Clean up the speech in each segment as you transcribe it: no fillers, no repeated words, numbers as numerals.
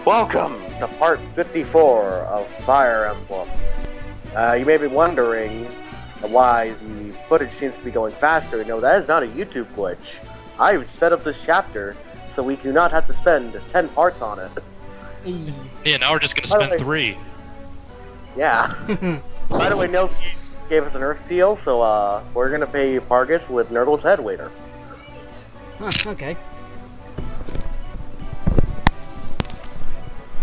Welcome to part 54 of Fire Emblem. You may be wondering why the footage seems to be going faster. No, that is not a YouTube glitch. I've sped up this chapter so we do not have to spend 10 parts on it. Yeah, now we're just gonna spend 3. Yeah. By the way, Nils gave us an Earth Seal, so we're gonna pay Pargus with Nurgle's head later. Huh, okay.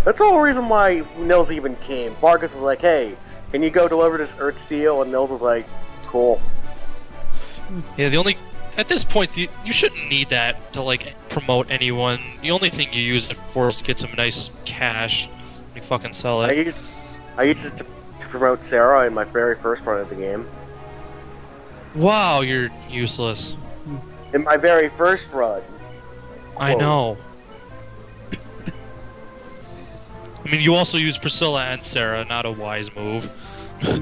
That's the whole reason why Nils even came. Pargus was like, hey, can you go deliver this Earth Seal? And Nils was like, cool. Yeah, at this point, you shouldn't need that to, like, promote anyone. The only thing you use it for is to get some nice cash. You fucking sell it. I used it to promote Sarah in my very first run of the game. Wow, you're useless. In my very first run. I know. I mean, you also use Priscilla and Sarah, not a wise move.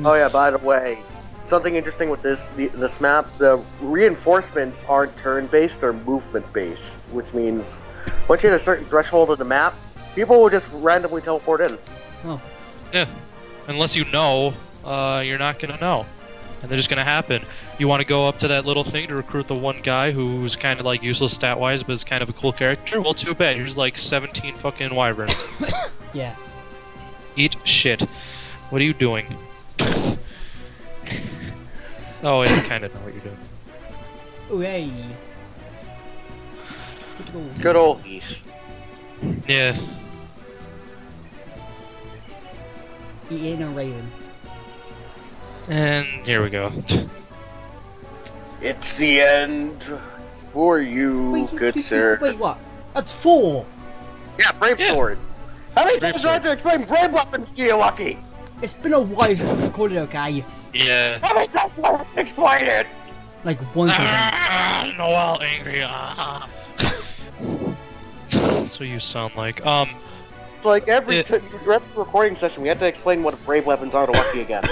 Oh yeah, by the way, something interesting with this map, the reinforcements aren't turn-based, they're movement-based, which means once you hit a certain threshold of the map, people will just randomly teleport in. Oh. Yeah. Unless you know, you're not gonna know. And they're just gonna happen. You want to go up to that little thing to recruit the one guy who's kind of like useless stat-wise, but is kind of a cool character? Well, too bad. Here's like 17 fucking wyverns. Yeah. Eat shit. What are you doing? Oh, I kind of know what you're doing. Hooray. Good old East. Yeah. He ain't a raven. And here we go. It's the end for you, good sir. Wait, what? That's 4! Yeah, Brave Sword. How many times do I have to explain Brave Weapons to you, Lucky? It's been a while since I've recorded, okay? Yeah. How many times do I have to explain it? Like once I think. Noel angry. That's what you sound like. It's like every recording session, we have to explain what Brave Weapons are to Lucky again.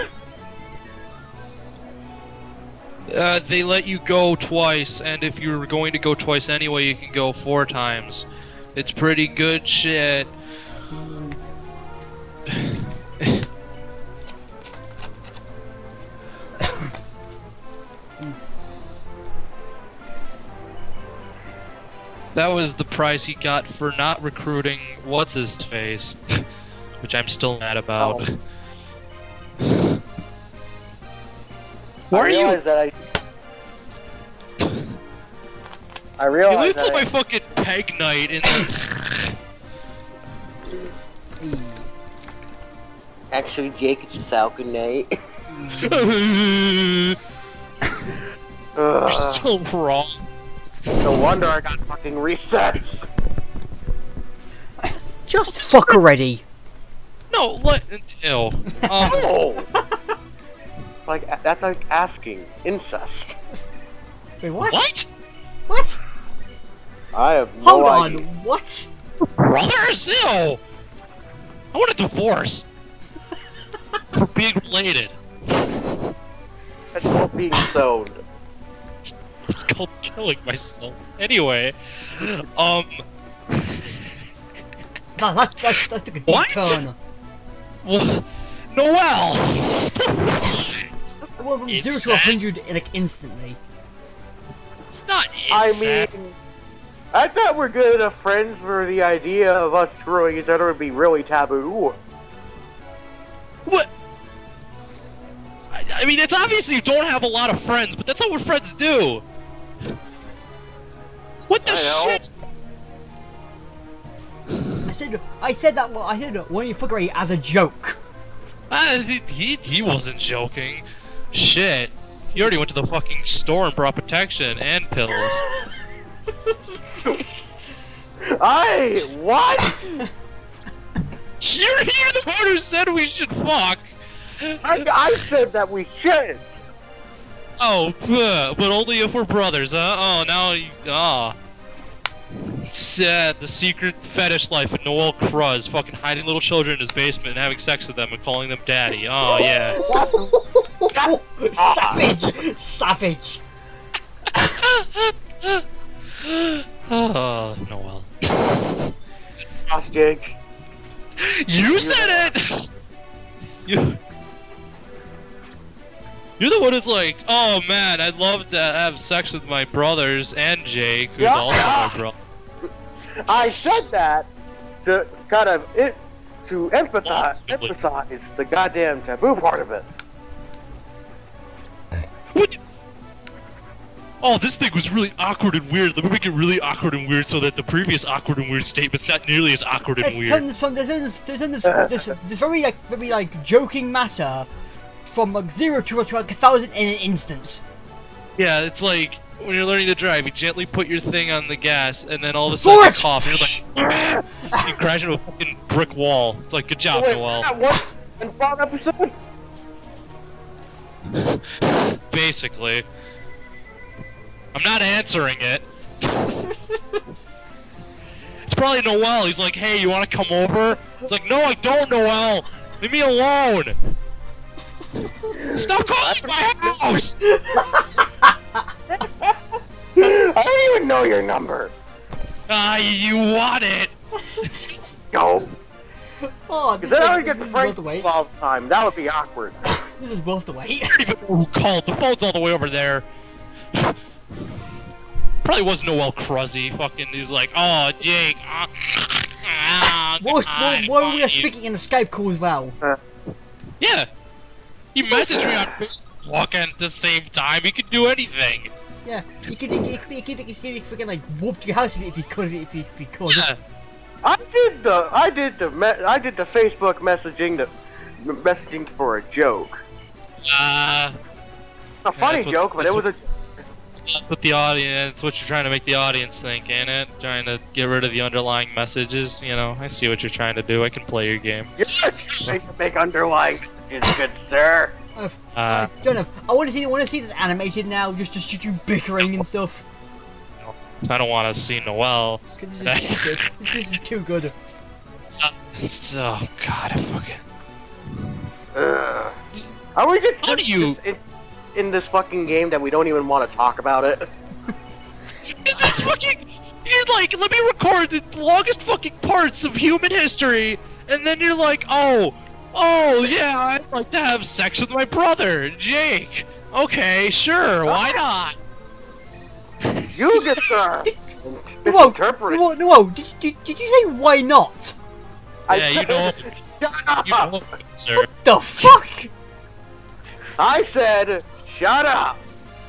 They let you go twice, and if you're going to go twice anyway, you can go 4 times. It's pretty good shit. That was the price he got for not recruiting what's-his-face, which I'm still mad about. Oh. Where are you? I realized you that put my fucking peg knight in the... Actually, Jake, it's a Falcon Knight. You're still wrong. No wonder I got fucking resets. Just fuck already. No, let... Ew. No! Like, that's like asking. Incest. Wait, what? What? What? I have no idea. Hold on, what? Brothers? Ew! I want a divorce. For being related. That's called being stoned. It's called killing myself. Anyway, God, that took a deep turn. What? Noel! I went from 0 to 100 like instantly. It's not incest. incest. I mean, I thought we're good enough friends for the idea of us screwing each other would be really taboo. What? I mean, it's obvious you don't have a lot of friends, but that's not what friends do. What the shit? I said that when you fuck already as a joke. He wasn't joking. Shit. You already went to the fucking store and brought protection and pills. What? You're the one who said we should fuck. I said that we shouldn't. Oh, but only if we're brothers, huh? Oh, now you... Sad, the secret fetish life of Noel Cruz, fucking hiding little children in his basement and having sex with them and calling them daddy. Oh, yeah. Savage! Savage! Oh, Noel. Jake. You said it! You're the one who's like, oh man, I'd love to have sex with my brothers and Jake, who's also my brother. I said that to kind of emphasize the goddamn taboo part of it. What? Oh, this thing was really awkward and weird. Let me make it really awkward and weird so that the previous awkward and weird statement's not nearly as awkward and weird. There's very joking matter from like 0 to 1,000 in an instance. Yeah, it's like when you're learning to drive, you gently put your thing on the gas, and then all of a sudden you cough, and you're like, you crash into a fucking brick wall. It's like, good job, Noel. What episode? Basically. I'm not answering it. It's probably Noel. He's like, hey, you want to come over? It's like, no, I don't, Noel. Leave me alone. Stop calling my house. I don't even know your number. You want it? No. Oh, Because then I would get pranked all the time. That would be awkward. This is worth the wait. I don't even know who called. The phone's all the way over there. Probably was Noel Cruzzy. Fucking, he's like, oh, Jake. While we are speaking in a Skype call as well. Yeah. He messaged me on Facebook at the same time. He could do anything. Yeah, he could freaking like whoop your house if he could. If he could. Yeah. I did the Facebook messaging for a joke. A funny joke, but it was a. That's what the audience, what you're trying to make the audience think, ain't it? Trying to get rid of the underlying messages, you know. I see what you're trying to do. I can play your game. Make underlying messages, good sir. Don't know. I want to see this animated now, just you bickering and stuff. I don't want to see Noel. This is too good. Oh god, I fucking. Are we just How do you? In this fucking game that we don't even want to talk about it? This is fucking. You're like, let me record the longest fucking parts of human history, and then you're like, oh yeah, I'd like to have sex with my brother, Jake. Okay, sure, why not? You just No, did you say why not? Yeah, you know. Shut up! You know, sir. What the fuck? I said, shut up!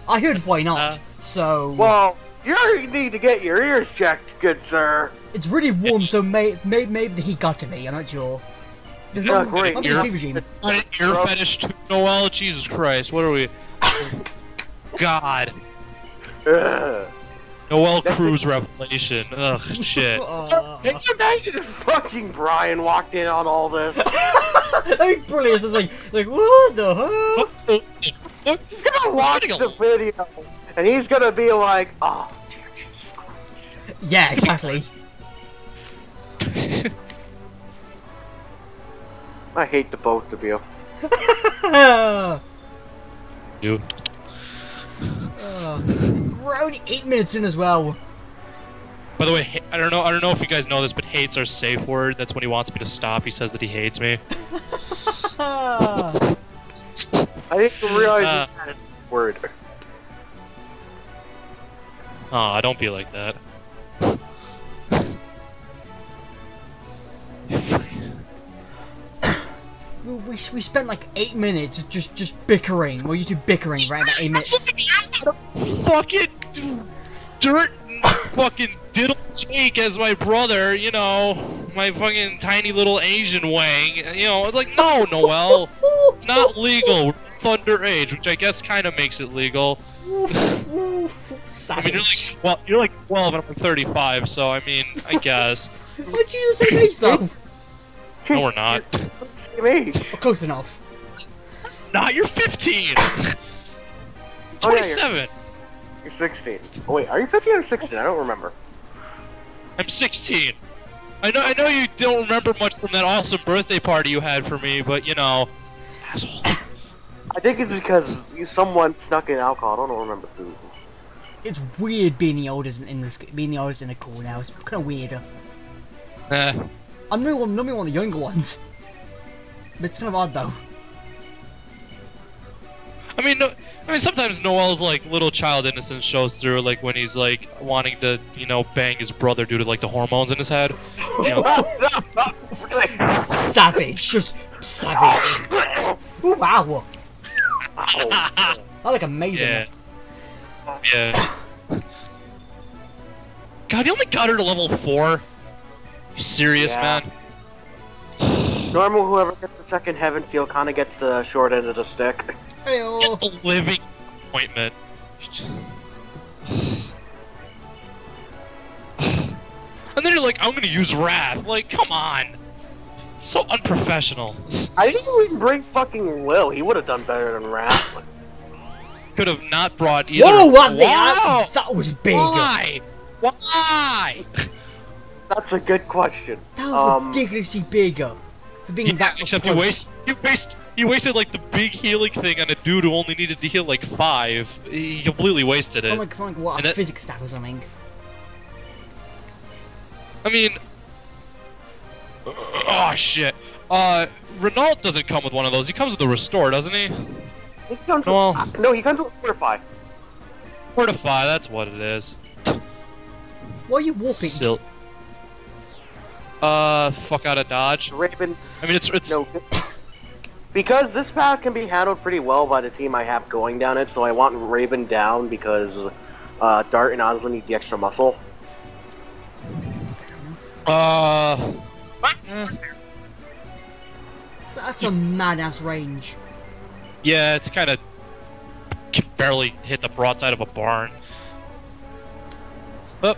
I heard why not, so... Well, you need to get your ears checked, good sir. It's really warm, so maybe the heat got to me, I'm not sure. There's no great. ear regime. Ear fetish to Noel? Jesus Christ, what are we... God. Noel Cruz revelation. Ugh, shit. Can you imagine if fucking Brian walked in on all this? That'd be brilliant. It's like what the hell? He's gonna watch the video, and he's gonna be like, oh, dear Jesus Christ. Yeah, exactly. I hate the both of you. You. We're only 8 minutes in as well. By the way, I don't know if you guys know this, but hate's our safe word. That's when he wants me to stop. He says that he hates me. I didn't realize that word. Aw, don't be like that. We spent like 8 minutes just bickering. Well, you two bickering right about 8 minutes. Fucking dirt fucking diddle Jake as my brother, you know, my fucking tiny little Asian wang, you know, it's like, no, Noel, it's not legal, we're underage, which I guess kind of makes it legal. I mean, you're like 12 and I'm 35, so I mean, I guess. Aren't you the same age though? No, we're not. Same age. Close enough. Not, you're 15! Oh, 27! Yeah, you're 16. Oh wait, are you 15 or 16? I don't remember. I'm 16. I know you don't remember much from that awesome birthday party you had for me, but you know, asshole. I think it's because someone snuck in alcohol. I don't remember who. It's weird being the oldest in a call now. It's kind of weird. I'm normally one of the younger ones. But it's kind of odd though. I mean, sometimes Noel's like little child innocence shows through, like when he's like wanting to, you know, bang his brother due to like the hormones in his head. You know? Savage, just savage. Ooh, wow. That look amazing. Yeah. Yeah. God, you only got her to level 4? You serious, Yeah. man? Normal, whoever gets the second heaven seal kind of gets the short end of the stick. Hey-o. Just a living disappointment. And then you're like, I'm gonna use Wrath. Like, come on. So unprofessional. I didn't even bring fucking Will. He would have done better than Wrath. Could have not brought either. Whoa, what the Wow. that was big. Why? Why? That's a good question. That was ridiculously bigger. For being Yeah, that except close. you wasted like the big healing thing on a dude who only needed to heal like 5. He completely wasted it. From like what, And a that- physics stat or something. I mean, oh shit. Renault doesn't come with one of those. He comes with a restore, doesn't he? He comes Well- with, no, he comes with Fortify. Fortify, that's what it is. Why are you warping? Still. Fuck out of dodge. Raven, I mean, it's no. Because this path can be handled pretty well by the team I have going down it, so I want Raven down because Dart and Ozlin need the extra muscle. eh. So that's a mad-ass range. Yeah, it's kind of can barely hit the broadside of a barn. Oh,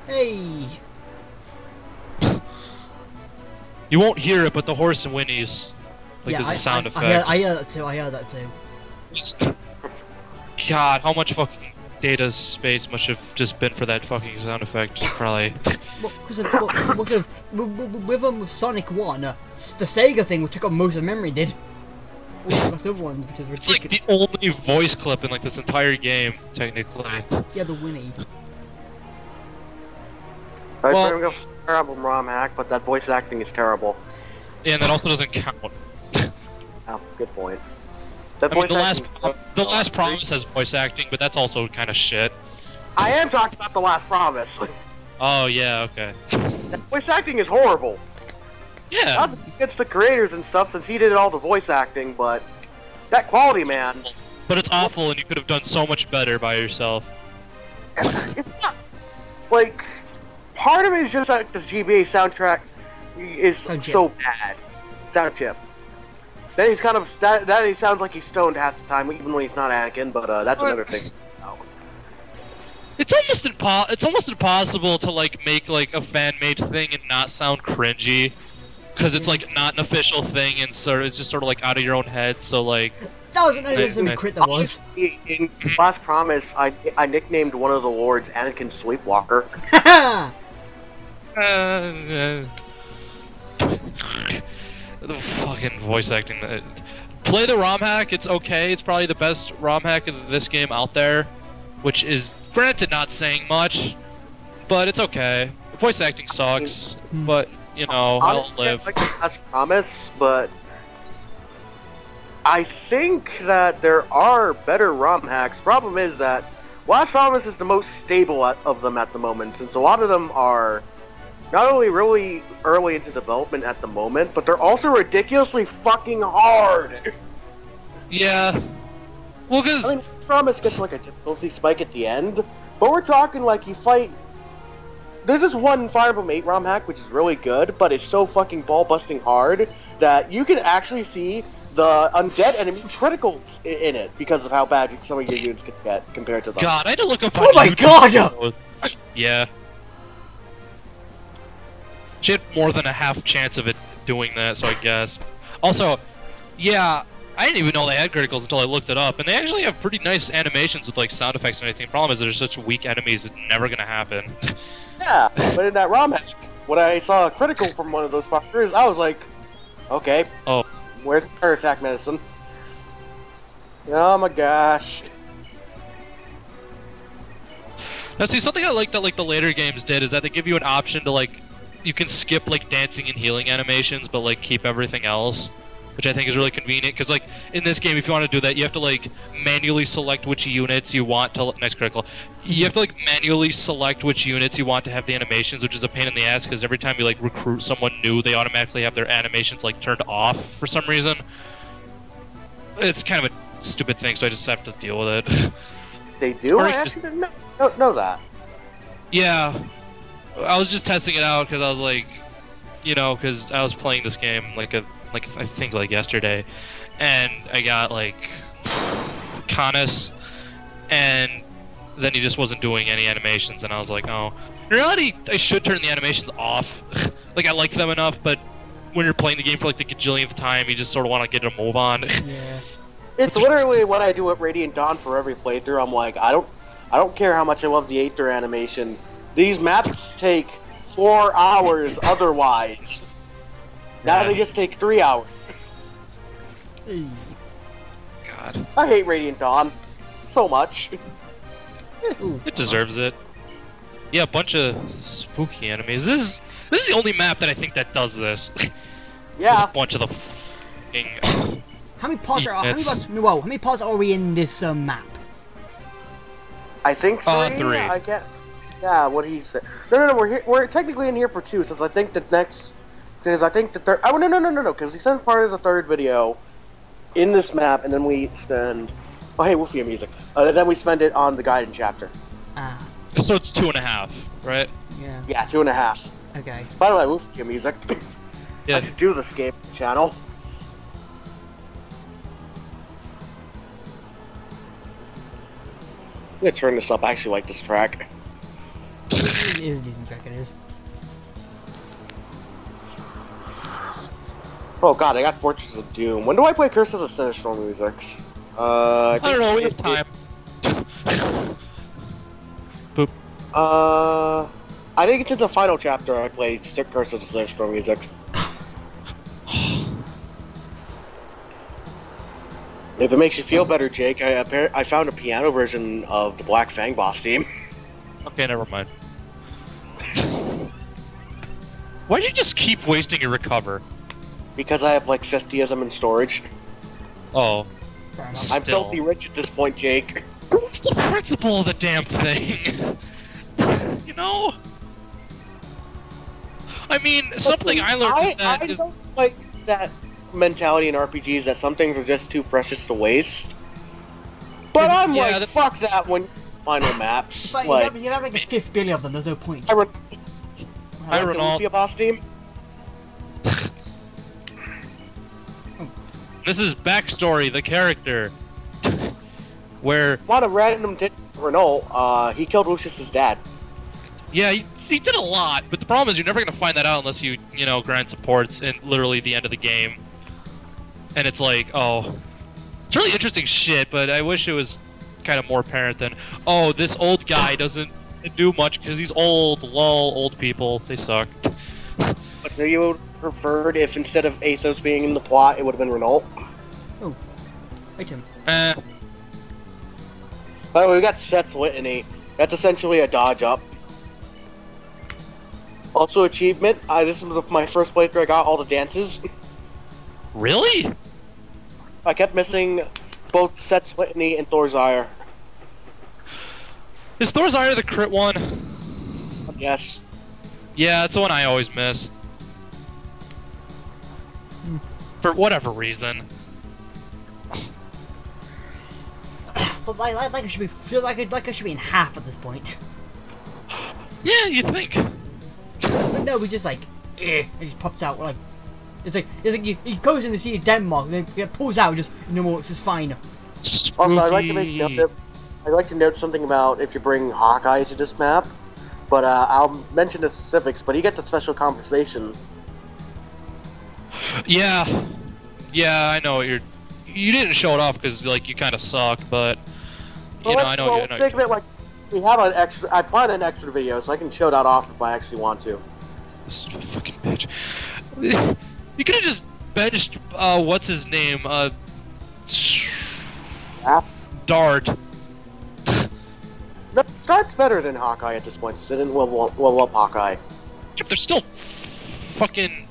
Hey. you won't hear it, but the horse whinnies. Like Yeah, there's a sound I effect. hear that too. I hear that too. God, how much fucking data space must have just been for that fucking sound effect? Probably. Well, because with Sonic 1, the Sega thing took up most of the memory, did. All the other ones, which is It's like ridiculous. the only voice clip in like this entire game, technically. Yeah, the Winnie. I was Well- trying to go terrible ROM hack, but that voice acting is terrible. Yeah, and that also doesn't count. Oh, good point. That I mean, voice acting is the last promise has voice acting, but that's also kind of shit. I am talking about the last promise. Oh yeah, okay. That voice acting is horrible. Yeah. Not against the creators and stuff, since he did all the voice acting, but that quality, man. But it's awful, and you could have done so much better by yourself. It's not like part of it is just that the GBA soundtrack is Sound chip. so bad. Sound chip. Then he's kind of that he sounds like he's stoned half the time, even when he's not Anakin. But that's another thing. It's almost impossible to like make like a fan-made thing and not sound cringy, because it's like not an official thing and it's just sort of like out of your own head. So like, That was an innocent crit that was. In Last Promise, I nicknamed one of the lords Anakin Sleepwalker. the fucking voice acting. Play the ROM hack. It's okay. It's probably the best ROM hack of this game out there, which is granted not saying much, but it's okay. Voice acting sucks, but you know, I'll Honestly, live. I like the Last Promise, but I think that there are better ROM hacks. Problem is that Last Promise is the most stable of them at the moment, since a lot of them are not only really early into development at the moment, but they're also ridiculously fucking hard. Yeah. Well, because I mean, Promise gets like a difficulty spike at the end, but we're talking like you fight. There's this one Fire Emblem 8 ROM hack which is really good, but it's so fucking ball-busting hard that you can actually see the undead enemy criticals in it because of how bad some of your units can get compared to them. God, I had to look up. Oh on my YouTube. God! Yeah. She had more than a half chance of it doing that, so I guess. Also, yeah, I didn't even know they had criticals until I looked it up, and they actually have pretty nice animations with like sound effects and everything. Problem is, they're such weak enemies; it's never gonna happen. Yeah, but in that ROM hack, when I saw a critical from one of those fuckers, I was like, okay, Oh, where's the fire attack medicine? Oh my gosh. now see, something I like that like the later games did is that they give you an option to like you can skip like dancing and healing animations, but like keep everything else, which I think is really convenient. Because like in this game, if you want to do that, you have to like manually select which units you want to. Nice critical. You have to like manually select which units you want to have the animations, which is a pain in the ass. Because every time you like recruit someone new, they automatically have their animations like turned off for some reason. It's kind of a stupid thing, so I just have to deal with it. They do? Or I you actually didn't know that. Yeah, I was just testing it out because I was like, you know, because I was playing this game like I think like yesterday, and I got like Canis, and then he just wasn't doing any animations, and I was like, oh, in reality, I should turn the animations off. Like I like them enough, but when you're playing the game for like the gajillionth time, you just sort of want to get a move on. Yeah. It's literally what I do at Radiant Dawn for every playthrough. I'm like, I don't care how much I love the Aether animation. These maps take 4 hours otherwise. Now they just take 3 hours. God. I hate Radiant Dawn so much. It deserves it. Yeah, a bunch of spooky enemies. This is the only map that I think that does this. Yeah. A bunch of the fucking... How many parts are? Noel, how many parts are we in this map? I think 3. 3. I can't. Yeah, what he said. No. We're technically in here for 2, since I think the next, because I think the third. Oh no, because he sent part of the 3rd video in this map, and then we spend. Oh hey, Wolfie music. Then we spend it on the guidance chapter. Ah. So it's 2.5, right? Yeah. Yeah, 2.5. Okay. By the way, Wolfie music. Yeah. I should do this game channel. I'm gonna turn this up. I actually like this track. It is a decent track, it is. Oh god, I got Fortress of Doom. When do I play Curse of the Sinistral music? I don't know, we have time. Boop. I didn't get to the final chapter. I played Curse of the Sinistral music. If it makes you feel better, Jake, I found a piano version of the Black Fang boss theme. Okay, never mind. Why do you just keep wasting your recover? Because I have like 50 of them in storage. Oh. Fair enough. I'm Still. filthy rich at this point, Jake. What's the principle of the damn thing? You know? I mean, something I learned is that... I don't like that mentality in RPGs that some things are just too precious to waste. But I'm Yeah, like, fuck that when final maps. It's like, you have like a 5th billion of them, there's no point. I run Renault. a boss team. This is backstory, the character. Where... What a random Renault, he killed Lucius's dad. Yeah, he did a lot, but the problem is you're never going to find that out unless you know, grind supports in literally the end of the game. And it's like, oh... It's really interesting shit, but I wish it was kind of more apparent than, oh, this old guy doesn't do much because he's old. Lol, old people, they suck. But do you preferred if instead of Athos being in the plot, it would have been Renault? Oh. Wait, Tim. Eh. Oh, we got Seth's Litany. That's essentially a dodge up. Also, achievement. This is my first playthrough. I got all the dances. Really? I kept missing both Seth's Litany and Thor's Ire. Is Thor's Ire the crit one? Yes. Yeah, that's the one I always miss. For whatever reason. But like it should be, feel like it should be in half at this point. Yeah, you think. But no, we just like, it just pops out like, it's like he goes in the Sea of Denmark, and then it pulls out, and just more, it's just fine. Spooky. Also, I'd like to note something about if you bring Hawkeye to this map. But I'll mention the specifics. But he gets a special compensation. Yeah, I know what you didn't show it off because like you kind of suck, but you know I know. Think of it like we have an extra. I plan an extra video, so I can show that off if I actually want to. This fucking bitch. You could have just benched what's his name? Dart. No, Dart's better than Hawkeye at this point. So it didn't level up Hawkeye. Yep, they're still fucking.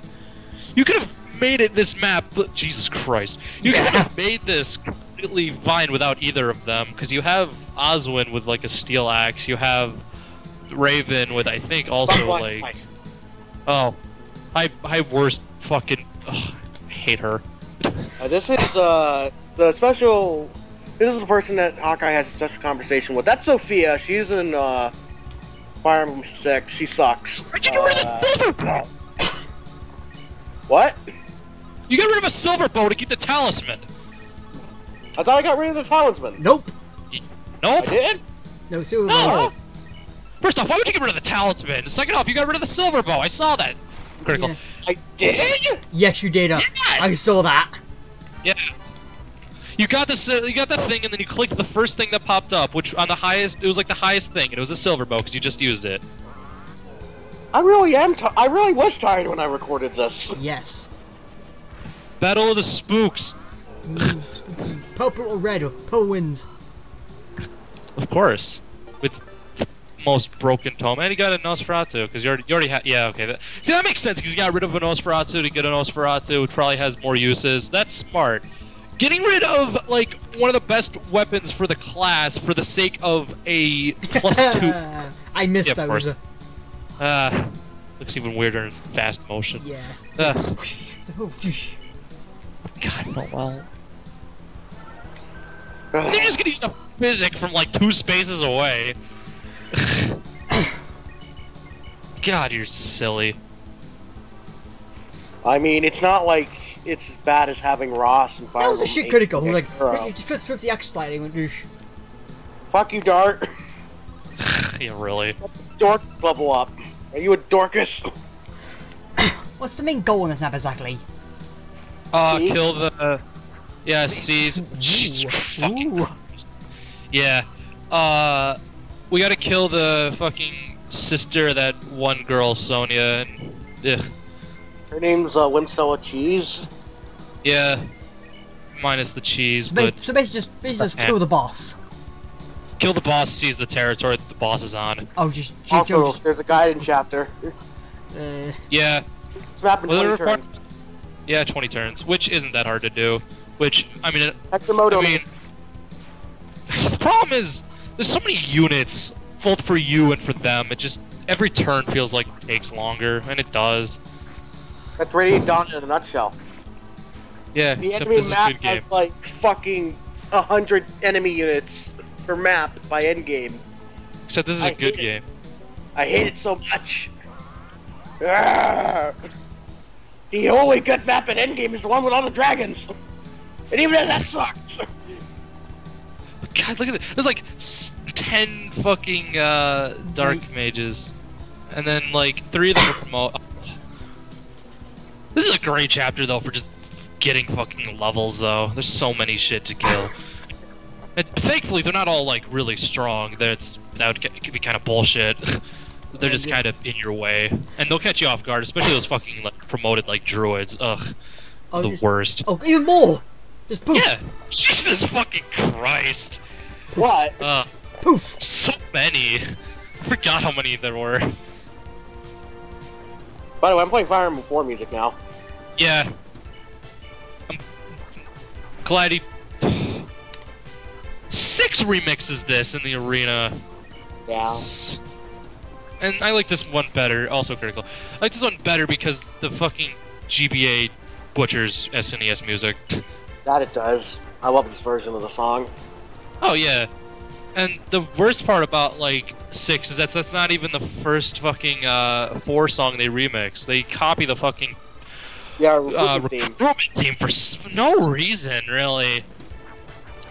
You could have made it this map, but Jesus Christ, you could have made this completely fine without either of them, because you have Oswin with like a steel axe, you have Raven with I think also like. Oh, I worst fucking. Ugh, I hate her. This is the special. This is the person that Hawkeye has a special conversation with. That's Sophia. She's in Fire Emblem 6. She sucks. Where'd you get rid of the silver bow? What? You got rid of a silver bow to keep the talisman. I thought I got rid of the talisman. Nope. Nope. I did? No, silver No. bow. First off, why would you get rid of the talisman? Second off, you got rid of the silver bow. I saw that. Critical. Yeah. I did? Yes, you did. Yes! I saw that. Yeah. You got this. You got that thing, and then you clicked the first thing that popped up, which on the highest, it was like the highest thing, and it was a silver bow because you just used it. I really am. I really was tired when I recorded this. Yes. Battle of the Spooks. Purple or red, or purple wins. Of course, with most broken tome, and you got a Nosferatu because you already had. Yeah, okay. See, that makes sense because you got rid of a Nosferatu to get a Nosferatu, which probably has more uses. That's smart. Getting rid of like one of the best weapons for the class for the sake of a +2. I missed Yeah, of those. course. Looks even weirder in fast motion. Yeah. God, Noel. They're just gonna use a physic from like 2 spaces away. God, you're silly. I mean, it's not like it's as bad as having Ross and Fire That was a Emblem shit 8 critical. get Like, Kuro. you just flipped the axe slide and went douche. Fuck you, Dart. Yeah, really. Dorcas level up. Are you a Dorcas? What's the main goal on this map exactly? Seas? Kill the. Yeah, Seas. Jesus fucking Ooh. Christ. Yeah. We gotta kill the fucking sister of that one girl, Sonia. And, ugh. Her name's Winstella Cheese. Yeah. Minus the cheese, So but basically just kill the boss. kill the boss, seize the territory that the boss is on. Oh, just Also, there's a guidance chapter. Yeah. It's map in Well, 20 they're turns. Yeah, 20 turns, which isn't that hard to do. Which, I mean, Hector Moto. I mean, the problem is there's so many units, both for you and for them. It just every turn feels like it takes longer, and it does. That's Radiant Dawn in a nutshell. Yeah, The except enemy this is a map good game. has like fucking 100 enemy units per map by endgame. Except this is a I good hate it. game. I hate it so much. Arrgh. The only good map at endgame is the one with all the dragons. And even then, that sucks. God, look at it. There's like 10 fucking dark mages, and then like 3 of them are promote. This is a great chapter though for just getting fucking levels though. There's so many shit to kill. And thankfully they're not all like really strong. That could be kind of bullshit. They're just kind of in your way, and they'll catch you off guard, especially those fucking like promoted like druids. Ugh, the worst. Oh, even more. Just poof. Yeah, Jesus fucking Christ. What? Poof. So many. I forgot how many there were. By the way, I'm playing Fire Emblem 4 music now. Yeah. I'm glad he. 6 remixes this in the arena. Yeah. And I like this one better, also critical. I like this one better because the fucking GBA butchers SNES music. That it does. I love this version of the song. Oh yeah. And the worst part about like 6 is that's not even the first fucking 4 song they remix. They copy the fucking Yeah, recruitment theme. recruitment theme for no reason, really.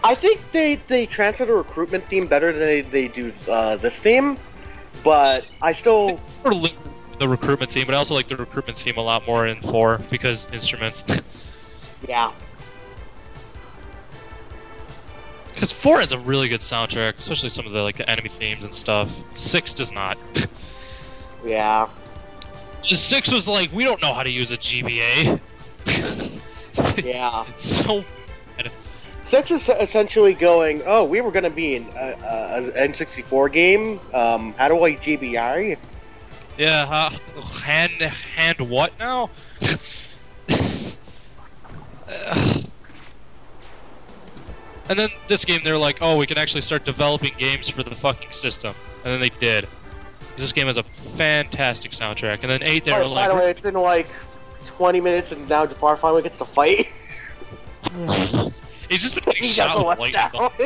I think they transfer the recruitment theme better than they do this theme, but I still... Or the recruitment theme, but I also like the recruitment theme a lot more in 4 because instruments. Yeah. Because 4 has a really good soundtrack, especially some of the like the enemy themes and stuff. 6 does not. Yeah. 6 was like, we don't know how to use a GBA. Yeah. It's so bad. 6 is essentially going, oh, we were going to be in an N64 game. How do I GBI? Yeah, hand what now? And then this game, they're like, oh, we can actually start developing games for the fucking system. And then they did. This game has a fantastic soundtrack. And then 8, they were like... By the way, it's been like 20 minutes and now Jafar finally gets to fight. He's just been getting shot with lightning.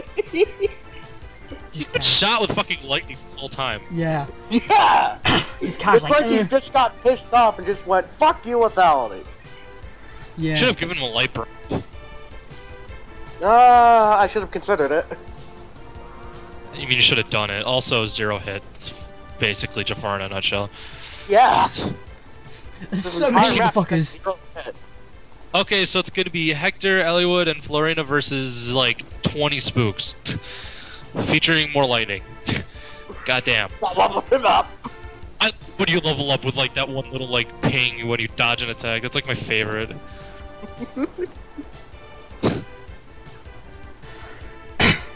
He's been shot with fucking lightning this whole time. Yeah. Yeah! He's It's like he just got pissed off and just went, fuck you lethality. Yeah. Should have given him a light burn. I should have considered it. I mean, you should have done it. Also, 0 hits. Basically, Jafar in a nutshell. Yeah! There's so many motherfuckers. Okay, so it's gonna be Hector, Eliwood, and Florina versus, like, 20 spooks. Featuring more lightning. Goddamn. Level him up! Would you level up with, like, that one little, like, ping when you dodge an attack? That's, like, my favorite.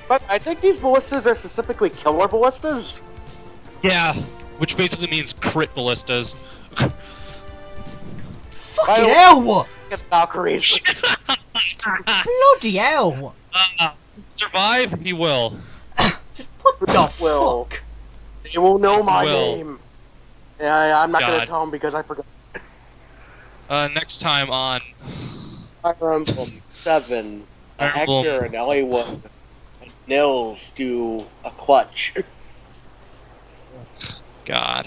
But I think these ballistas are specifically killer ballistas. Yeah, which basically means crit ballistas. Fucking hell! Valkyries. Bloody hell! Survive? He will. Just what the fuck? They will know my Will. name. Yeah, I'm not gonna God. tell them because I forgot. Next time on... Fire Emblem 7, Fire Hector Emblem. and Eliwood and Nils do a clutch. God.